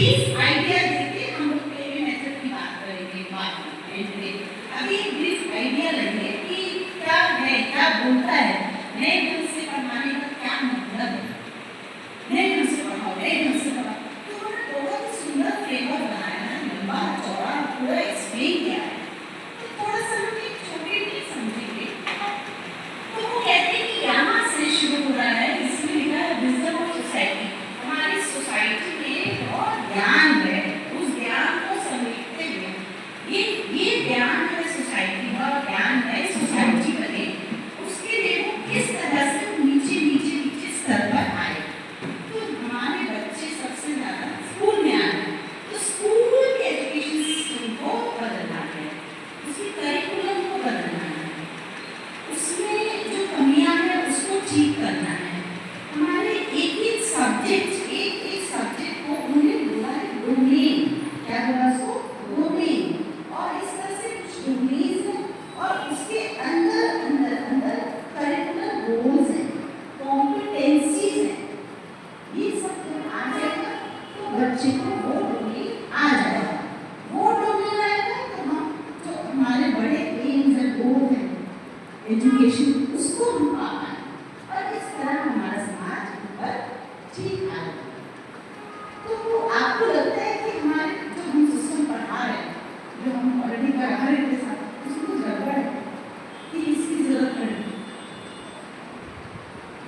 Brief idea देके हम लोग पहले मेथड की बात करेंगे बाद में। अभी ब्रीफ आइडिया लेंगे कि क्या है, क्या बोलता है, नए ढंग से पढ़ाने का क्या मतलब है। नए ढंग से पढ़ाओ, नए ढंग से पढ़ाओ। तो उन्होंने बहुत ही सुंदर फ्रेमवर्क बनाया है, लंबा चौड़ा पूरा एक्सप्लेन किया है। तो थोड़ा सा हम एक छोटे में समझेंगे। तो वो कहते हैं कि यहाँ से शुरू हो रहा है, इसमें लिखा है विजडम ऑफ सोसाइटी। हमारी सोसाइटी में बहुत ज्ञान है, उस ज्ञान को समेटते हुए ये ज्ञान है, सोसाइटी का ज्ञान है, सोसाइटी बने, उसके लिए वो किस तरह से नीचे नीचे नीचे स्तर पर आए। तो हमारे बच्चे सबसे ज्यादा स्कूल में आए, तो स्कूल के एजुकेशन सिस्टम को बदलना है, उसकी करिकुलम को बदलना है, उसमें जो कमियां हैं उसको ठीक करना है। हमारे एक एक सब्जेक्ट को उन्होंने बोला है डोमेन। क्या बोला उसको? डोमेन। और इस तरह से कुछ डोमेन्स हैं और उसके अंदर अंदर अंदर करिकुलर गोल्स हैं, कॉम्पिटेंसीज हैं। ये सब जब आ जाएगा तो बच्चे को वो डोमेन आ जाएगा। वो डोमेन आएगा तो हम जो हमारे बड़े एम्स हैं, गोल्स हैं एजुकेशन, उसको हम पा पाए और इस तरह हमारा समाज ऊपर ठीक आएगा। तो आपको लगता है कि हमारे जो हम सिस्टम पढ़ा रहे हैं, जो हम ऑलरेडी पढ़ा रहे थे साथ, उसमें कुछ गड़बड़ है कि इसकी जरूरत पड़ेगी।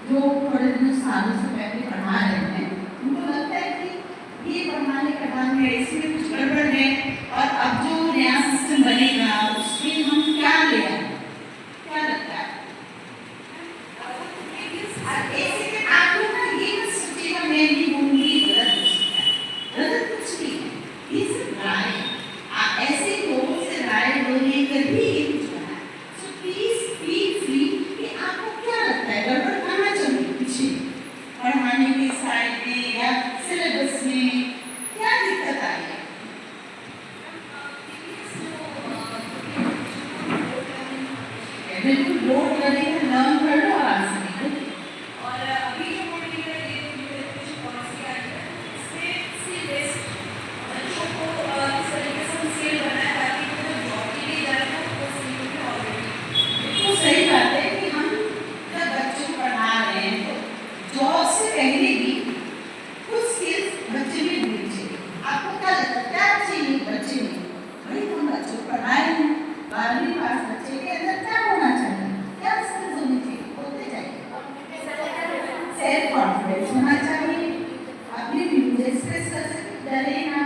जो थोड़े दिनों सालों से पहले पढ़ा रहे हैं उनको लगता है कि ये पढ़ाने का ढंग है, इसमें कुछ गड़बड़ है और अब जो नया सिस्टम बनेगा उसमें हम क्या ले आए। क्या लगता है? ऐसे आप लोग ना ये मत सोचिएगा मैं भी बोलूंगी गलत हो सकता है, गलत कुछ नहीं है, ये सिर्फ राय है। आप ऐसे लोगों से राय लेकर भी ये कुछ बना है। सो प्लीज फील फ्री कि आपको क्या लगता है गड़बड़ कहाँ चल रही पीछे, पढ़ाने के स्टाइल में या सिलेबस में क्या दिक्कत आई है। बिल्कुल लोड करेंगे, लर्न कर लो आराम से। और अभी जो पॉलिटिकल एजुकेशन पॉलिसी आई है इसमें स्किल बेस्ड बच्चों को इस तरीके से हम स्किल बनाए ताकि वो जॉब के लिए जाए तो स्किल में ऑलरेडी। बिल्कुल सही बात है कि हम जब बच्चों को पढ़ा रहे हैं तो जॉब से पहले भी कुछ स्किल्स बच्चे में होनी चाहिए। आपको क्या लगता है क्या चाहिए बच्चे में? भाई हम बच्चों को पढ़ा रहे हैं, 12वीं पास बच्चे के अंदर क्या होना चाहिए, क्या स्किल्स होनी चाहिए? होते चाहिए सेल्फ कॉन्फिडेंस होना चाहिए, अपने व्यूज एक्सप्रेस कर सकते, डरे ना,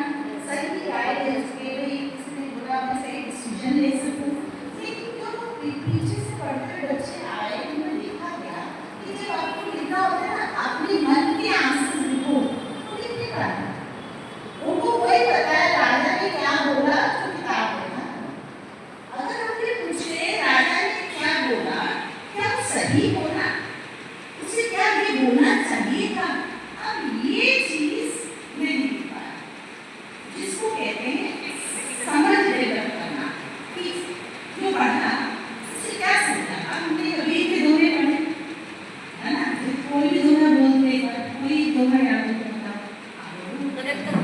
सही गाइडेंस के लिए किसने बोला मैं सही डिसीजन ले सकूं। लेकिन जो पीछे से पढ़ते बच्चे आए उन्हें लिखा गया कि जब आपको लिखना होता है ना अपने मन के आंसू लिखो, तो लिखने का उनको वही पता है राजा ने क्या बोला जो किताब में था। अगर हमने पूछे राजा ने क्या बोला, क्या सही बोला, उसे क्या ये बोलना चाहिए था, अब ये चीज नहीं लिख पाया, जिसको कहते हैं समझ डेवलप करना कि जो पढ़ा उसे क्या समझा। अब हमने कभी के दोहे पढ़े है ना, कोई भी दोहा बोलते कोई दोहा याद होता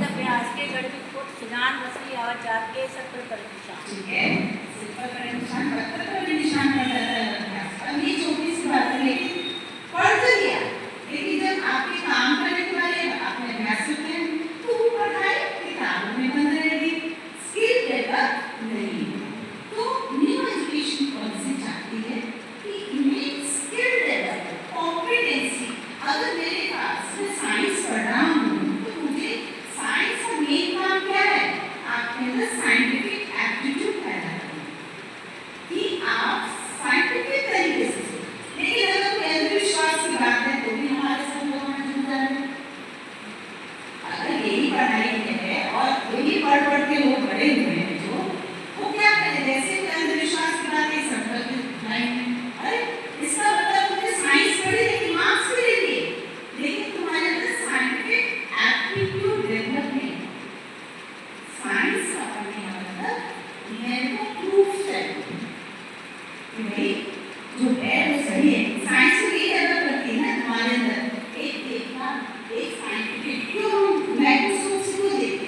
अभ्यास के गणित को सुजान रसली आवाज जात के सत्तर पर निशान। ठीक है, सिर्फ पर निशान पत्थर पर भी निशान पड़ जाता है अभ्यास। अब ये छोटी सी बात है लेकिन पढ़ तो लिया, लेकिन जब आपके काम करने के बाद आपने अभ्यास करते हैं तो वो पढ़ाई किताबों में बंद रहेगी, स्किल डेवलप नहीं। तो न्यू एजुकेशन पॉलिसी चाहती है कि इन्हें स्किल डेवलप, कॉम्पिटेंसी। अगर मेरे पास मैं साइंस पढ़ रहा हूँ तो मुझे साइंस का मेन काम क्या है, आपके अंदर साइंटिफिक एप्टीट्यूड पैदा करना कि आप साइंटिफिक तरीके से। लेकिन अगर कोई अंधविश्वास की बात है तो भी हमारे सब लोग हमें जुड़ जा रहे हैं। अगर यही पढ़ाई है और यही पढ़ के लोग बड़े हुए हैं जो वो क्या करें, जैसे अंधविश्वास की बात है सब अरे इसका मतलब तुमने साइंस पढ़ी लेकिन मार्क्स भी ले लिए, लेकिन तुम्हारे अंदर साइंटिफिक एप्टीट्यूड डेवलप नहीं। साइंस का पढ़ने का मतलब मेरे को प्रूफ चाहिए कि भाई जो है वो सही है। साइंस को ये डेवलप करती है ना हमारे अंदर एक देखना, एक साइंटिफिक, क्यों हम माइक्रोस्कोप से क्यों देखते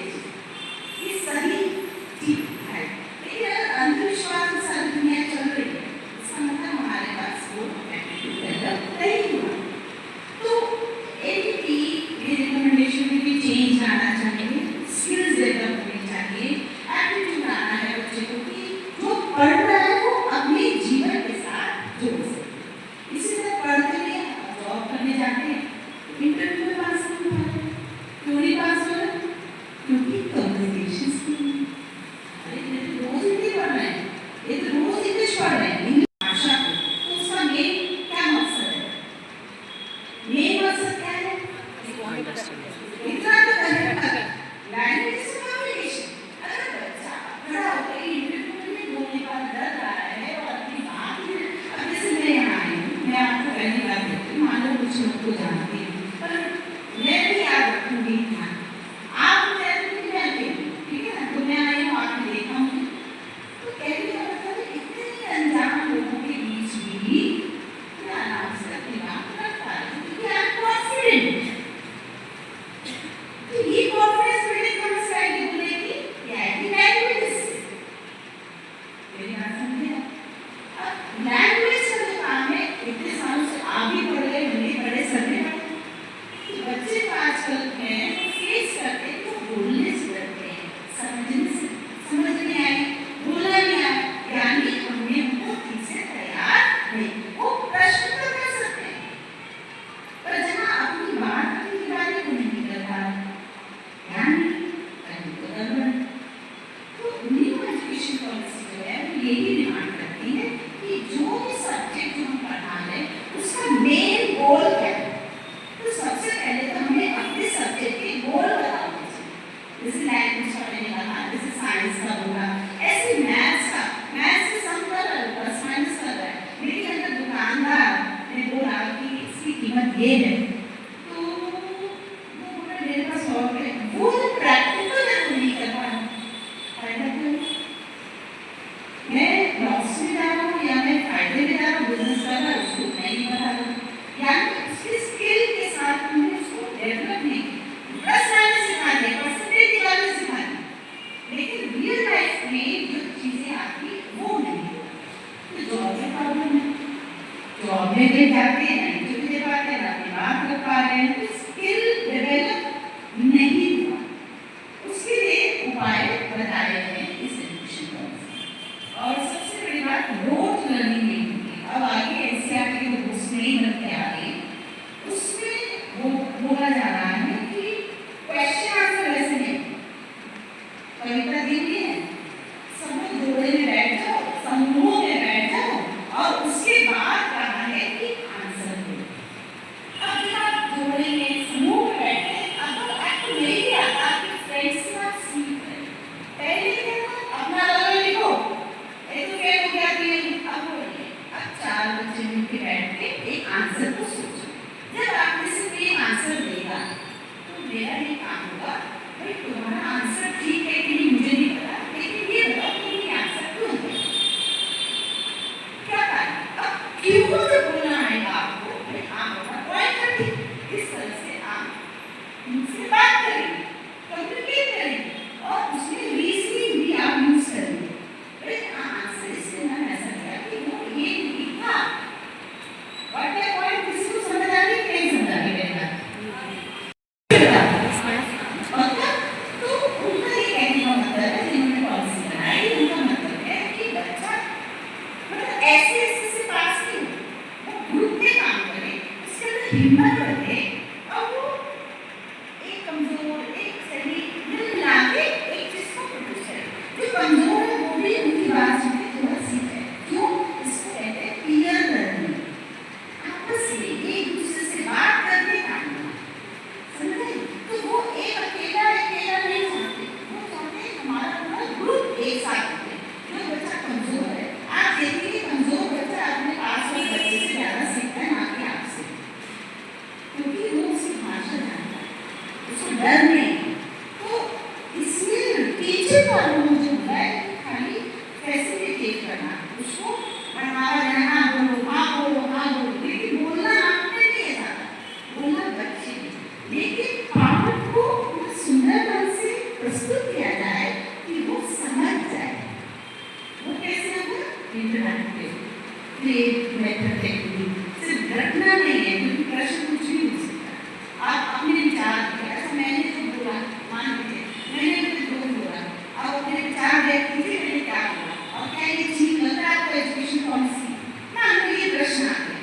जैसे साइंस का होगा, ऐसे मैथ्स से सम कर रहा है, प्लस माइनस कर रहा है, लेकिन अगर दुकानदार ने बोला कि इसकी कीमत ये है, तो वो बोला मेरे पास 100 रुपये, वो जो प्रैक्टिकल है वो नहीं कर पा रहा, फायदा क्यों? मैं लॉस में जा रहा हूँ या मैं फायदे में जा रहा हूँ, बिजनेस कर रहा हूँ, उसको नहीं बता रहा, यानी उसकी स्किल के साथ हमने उसको डेवलप नहीं किया, प्लस माइनस सिखा दिया, परसेंटेज की बातें सिखा दी, लेकिन रियल लाइफ में जो चीजें आती वो नहीं होती। तो जॉब में प्रॉब्लम है, जॉब में ले जाते हैं नहीं दे पाते हैं, अपनी बात कर पा रहे हैं, तो स्किल डेवलप नहीं हुआ। उसके लिए उपाय बताए हैं इस एजुकेशन पॉलिसी। और सबसे बड़ी बात रोज लर्निंग नहीं होती। अब आगे एनसीईआरटी के बुक्स नहीं बन के आ रही, उसमें वो बोला जा रहा है कि क्वेश्चन आंसर वैसे नहीं, कविता दी हुई है, सब लोग जोड़े में बैठ जाओ, समूहों में बैठ जाओ, और उसके बाद कहा है कि आंसर दो। अब जब आप जोड़े में समूह में बैठे, अगर आपको नहीं भी आता, आपके फ्रेंड्स से आप सीख रहे, पहले क्या था, अपना रोल लिखो, एक तो फेल हो गया कि अब बोलिए, अब 4 बच्चे मिलकर बैठ के एक आंसर को सोचो। जब आप में से कोई एक आंसर देगा, तो मेरा ये काम होगा, भाई तुम्हारा आंसर ठीक है कि नहीं मुझे नहीं पता, लेकिन ये बताओ कि ये आंसर क्यों है, क्या कारण, अब क्यों से बोलना आएगा आपको, भाई हाँ होगा, पॉइंट रखिए, इस तरह से आप उनसे बात करेंगे, कम्युनिकेट करेंगे, और उसमें रीजनिंग भी आप यूज करेंगे, भाई आंसर इससे मैंने ऐसा किया कि वो ये नहीं था, और क्या पॉइंट किसी को समझ आ रही कि नहीं समझ आ रही मेरी बात? तो उनका ये कहने का मतलब है, जिन्होंने पॉलिसी बनाई, उनका मतलब है कि बच्चा मतलब ऐसे से पास नहीं हो, वो ग्रुप में काम करे, उसके अंदर हिम्मत रखे, और वो एक कमजोर एक सही मिला के एक चीज को प्रोड्यूस करे। जो कमजोर है वो भी उनकी बात सुन के थोड़ा सीखे, क्यों? इसको कहते हैं पीयर लर्निंग, आपस में एक दूसरे से बात करके काम करना, समझे? तो वो एक अकेला नहीं चाहते, वो चाहते हैं हमारा पूरा ग्रुप एक साथ रहे। जो बच्चा कमजोर है, आप देखिए कि कमजोर बच्चा अपने पास वाले बच्चे से ज्यादा सीखता है, ना कि आपसे, क्योंकि वो उसकी भाषा जानता है, उसको डर नहीं। तो इसमें टीचर का रोल जो है खाली फैसिलिटेट करना, उसको बढ़ावा देना, हाँ बोलो, लेकिन बोलना आपने नहीं है ज़्यादा, बोलना बच्चे ने, लेकिन पाठ को सुंदर ढंग से प्रस्तुत किया जाए कि वो समझ जाए। वो कैसे होगा? इंटरैक्टिव प्ले मेथड टेक्निक, सिर्फ रटना नहीं है, क्योंकि प्रश्न कुछ भी हो सकता है। आप अपने विचार दिए, अच्छा मैंने जो बोला, मान लीजिए मैंने अपने दोस्त बोला, अब अपने विचार व्यक्त कीजिए मैंने क्या बोला, और क्या ये ठीक लग रहा है आपको एजुकेशन पॉलिसी? मान लो ये प्रश्न आ गया,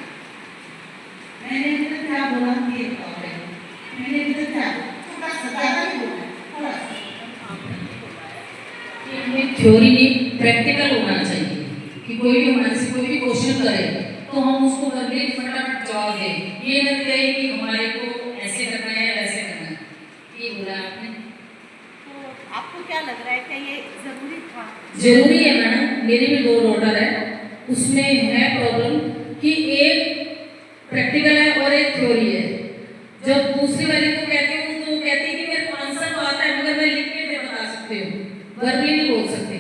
मैंने अभी क्या बोला ये बताओ, मैंने अभी क्या बोला, छोटा सा ज़्यादा नहीं बोला, थोड़ा सा थ्योरी नहीं प्रैक्टिकल होना चाहिए कि कोई भी हमारे से कोई भी क्वेश्चन करे तो हम उसको करके फटाफट जवाब दें, ये मत कहे कि हमारे को ऐसे करना है वैसे करना है। ये बोला आपने, तो आपको क्या लग रहा है कि ये जरूरी था? जरूरी है मैडम, मेरे भी 2 डॉटर है, उसमें है प्रॉब्लम कि एक प्रैक्टिकल है और एक थ्योरी है। जब दूसरी वाली को कहती हूँ तो वो कहती है कि मेरे को आंसर तो आता है मगर मैं लिख के नहीं बता सकती हूँ, वर्बली नहीं बोल सकते,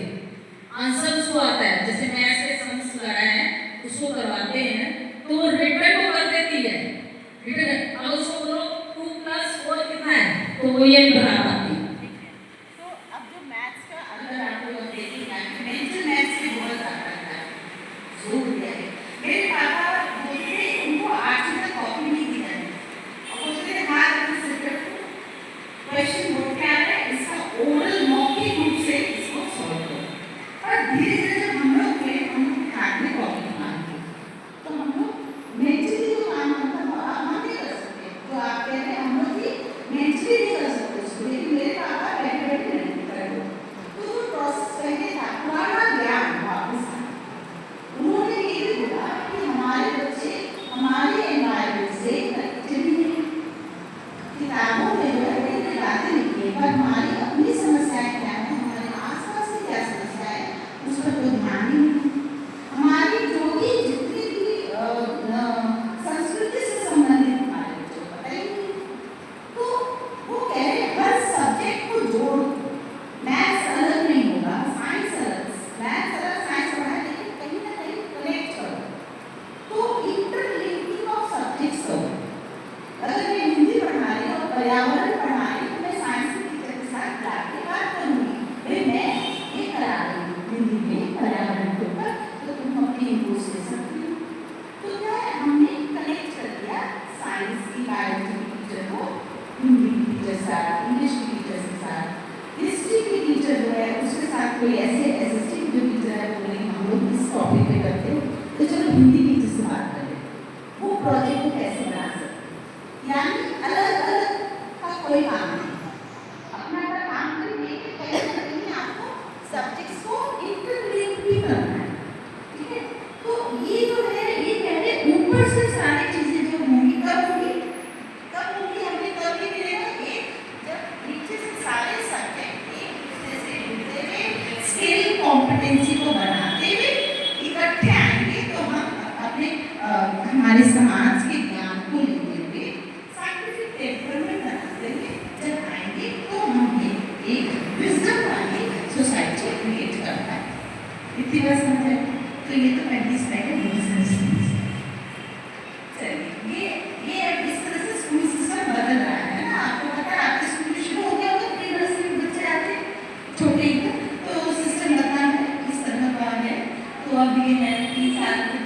आंसर उसको आता है, जैसे मैथ्स के सम्स लगाया है उसको करवाते हैं तो वो रिटर्न तो कर देती है, रिटर्न अब उसको बोलो 2 + 4 कितना है, तो वो ये नहीं बता पाती। तो अब जो मैथ्स का अगर आप लोग देखेंगे, मेंटल मैथ्स से बहुत ज़्यादा है, जोर दिया है। मेरे पापा बोलते थे उनको 8वीं तक कॉपी नहीं दी जाती, और बोलते थे हाथ अपने सिर पे रखो, क्वेश्चन बोर्ड पे आ रहा है, इसका ओरल मौखिक रूप से इसको सॉल्व कोई ऐसे असिस्टेंट जो टीचर है बोले हम लोग इस टॉपिक पे करते हैं, तो चलो हिंदी टीचर से बात करें, वो प्रोजेक्ट को कैसे बना सकते, यानी अलग अलग का कोई काम नहीं, अपना अपना काम करेंगे कि कहीं ना कहीं आपको सब्जेक्ट्स को इंटरलिंक भी करना है, ठीक है। तो ये जो है ये पहले ऊपर से सारी चीजें जो होंगी कब होंगी हमें कब भी मिलेगा, एक जब नीचे से सारे सब्जेक्ट एक दूसरे से जुड़ते हुए स्किल कॉम्पिटेंसी को बनाते हुए इकट्ठे आएंगे, तो हम अपने हमारे समाज के ज्ञान को लेते हुए साइंटिफिक डेवलपमेंट बनाते हुए जब आएंगे तो हम एक विजडम वाली सोसाइटी क्रिएट कर पाएंगे। इतनी बात समझ आई? तो ये तो पहली स्लाइड है बिजनेस। चलिए ये इस तरह से स्कूल सिस्टम बदल रहा है ना, आपको पता है आपके स्कूल में शुरू हो गया होगा, प्री नर्सरी में बच्चे आते छोटे ही, तो सिस्टम बदला है इस तरह का है। तो अब ये है 3 साल के